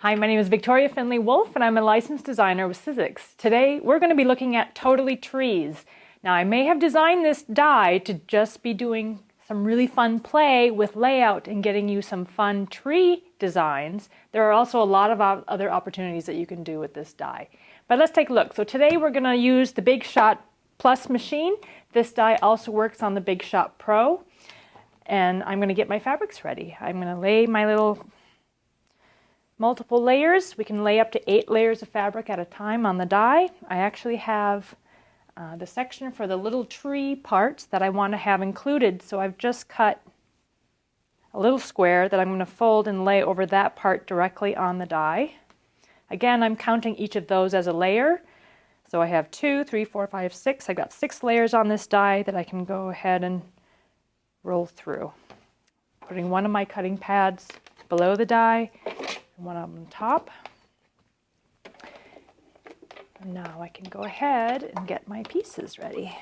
Hi, my name is Findlay Wolfe and I'm a licensed designer with Sizzix. Today we're going to be looking at totally trees. Now I may have designed this die to just be doing some really fun play with layout and getting you some fun tree designs. There are also a lot of other opportunities that you can do with this die. But let's take a look. So today we're going to use the Big Shot Plus machine. This die also works on the Big Shot Pro. And I'm going to get my fabrics ready. I'm going to lay my little multiple layers. We can lay up to 8 layers of fabric at a time on the die. I actually have the section for the little tree parts that I want to have included, so I've just cut a little square that I'm going to fold and lay over that part directly on the die. Again, I'm counting each of those as a layer. So I have 2, 3, 4, 5, 6. I've got 6 layers on this die that I can go ahead and roll through. Putting one of my cutting pads below the die, one on top. And now I can go ahead and get my pieces ready.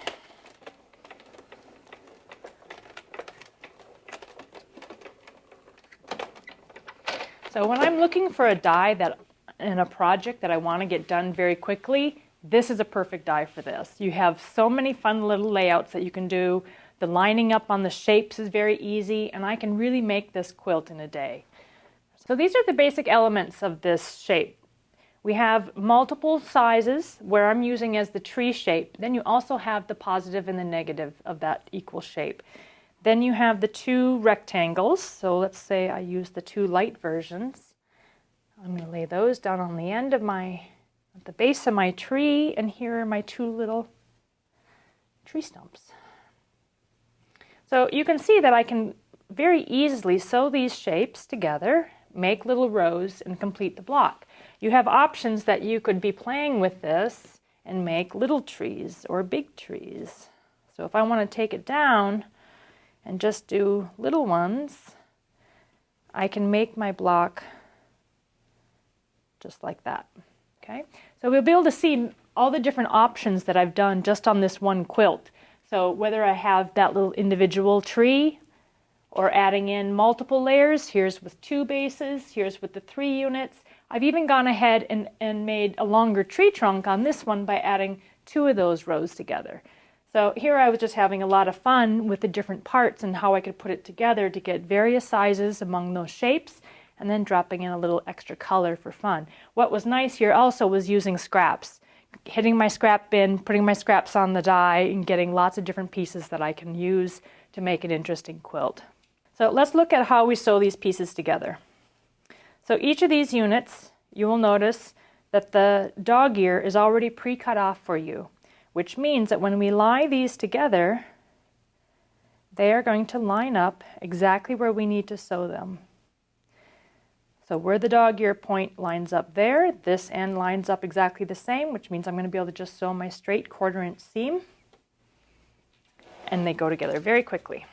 So when I'm looking for a die that in a project that I want to get done very quickly, this is a perfect die for this. You have so many fun little layouts that you can do. The lining up on the shapes is very easy, and I can really make this quilt in a day. So these are the basic elements of this shape. We have multiple sizes where I'm using as the tree shape. Then you also have the positive and the negative of that equal shape. Then you have the 2 rectangles. So let's say I use the 2 light versions. I'm going to lay those down on the end of at the base of my tree, and here are my 2 little tree stumps. So you can see that I can very easily sew these shapes together, make little rows, and complete the block. You have options that you could be playing with this and make little trees or big trees. So if I want to take it down and just do little ones, I can make my block just like that. Okay? So we'll be able to see all the different options that I've done just on this one quilt. So whether I have that little individual tree, or adding in multiple layers, here's with 2 bases, here's with the 3 units. I've even gone ahead and made a longer tree trunk on this one by adding 2 of those rows together. So here I was just having a lot of fun with the different parts and how I could put it together to get various sizes among those shapes, and then dropping in a little extra color for fun. What was nice here also was using scraps. Hitting my scrap bin, putting my scraps on the die, and getting lots of different pieces that I can use to make an interesting quilt. So let's look at how we sew these pieces together. So each of these units, you will notice that the dog ear is already pre-cut off for you, which means that when we lie these together, they are going to line up exactly where we need to sew them. So where the dog ear point lines up there, this end lines up exactly the same, which means I'm going to be able to just sew my straight 1/4 inch seam, and they go together very quickly.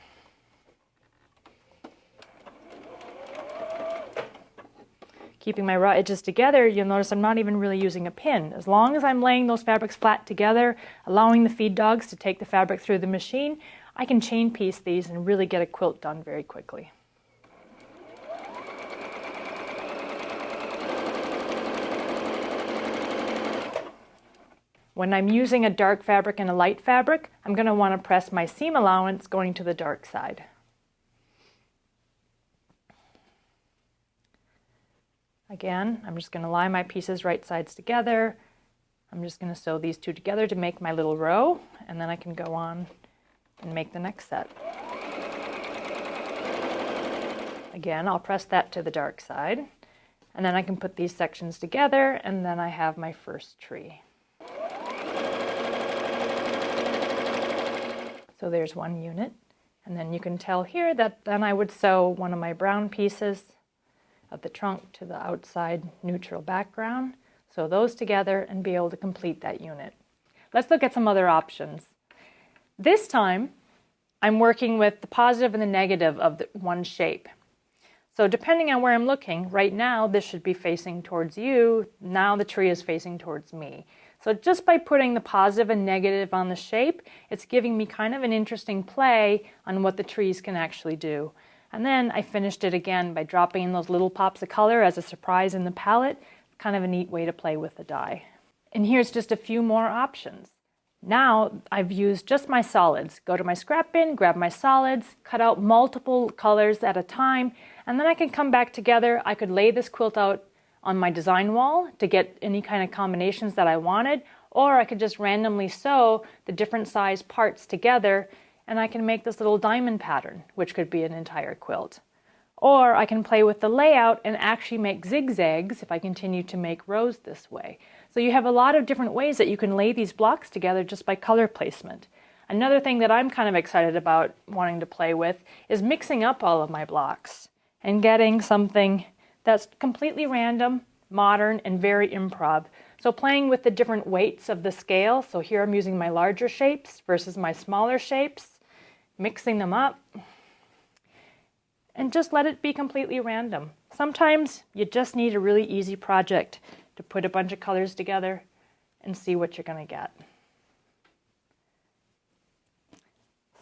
Keeping my raw edges together, you'll notice I'm not even really using a pin. As long as I'm laying those fabrics flat together, allowing the feed dogs to take the fabric through the machine, I can chain piece these and really get a quilt done very quickly. When I'm using a dark fabric and a light fabric, I'm going to want to press my seam allowance going to the dark side. Again, I'm just going to lie my pieces right sides together. I'm just going to sew these 2 together to make my little row, and then I can go on and make the next set. Again, I'll press that to the dark side, and then I can put these sections together, and then I have my first tree. So there's 1 unit, and then you can tell here that then I would sew one of my brown pieces of the trunk to the outside neutral background, sew those together and be able to complete that unit. Let's look at some other options. This time I'm working with the positive and the negative of the one shape. So depending on where I'm looking, right now this should be facing towards you, now the tree is facing towards me. So just by putting the positive and negative on the shape, it's giving me kind of an interesting play on what the trees can actually do. And then I finished it again by dropping in those little pops of color as a surprise in the palette. Kind of a neat way to play with the die. And here's just a few more options. Now I've used just my solids. Go to my scrap bin, grab my solids, cut out multiple colors at a time, and then I can come back together. I could lay this quilt out on my design wall to get any kind of combinations that I wanted, or I could just randomly sew the different size parts together and I can make this little diamond pattern, which could be an entire quilt. Or I can play with the layout and actually make zigzags if I continue to make rows this way. So you have a lot of different ways that you can lay these blocks together just by color placement. Another thing that I'm kind of excited about wanting to play with is mixing up all of my blocks and getting something that's completely random, modern, and very improv. So playing with the different weights of the scale. So here I'm using my larger shapes versus my smaller shapes, mixing them up, and just let it be completely random. Sometimes you just need a really easy project to put a bunch of colors together and see what you're going to get.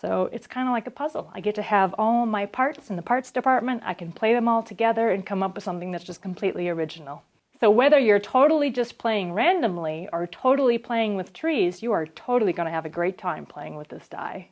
So it's kind of like a puzzle. I get to have all my parts in the parts department. I can play them all together and come up with something that's just completely original. So whether you're totally just playing randomly or totally playing with trees, you are totally going to have a great time playing with this die.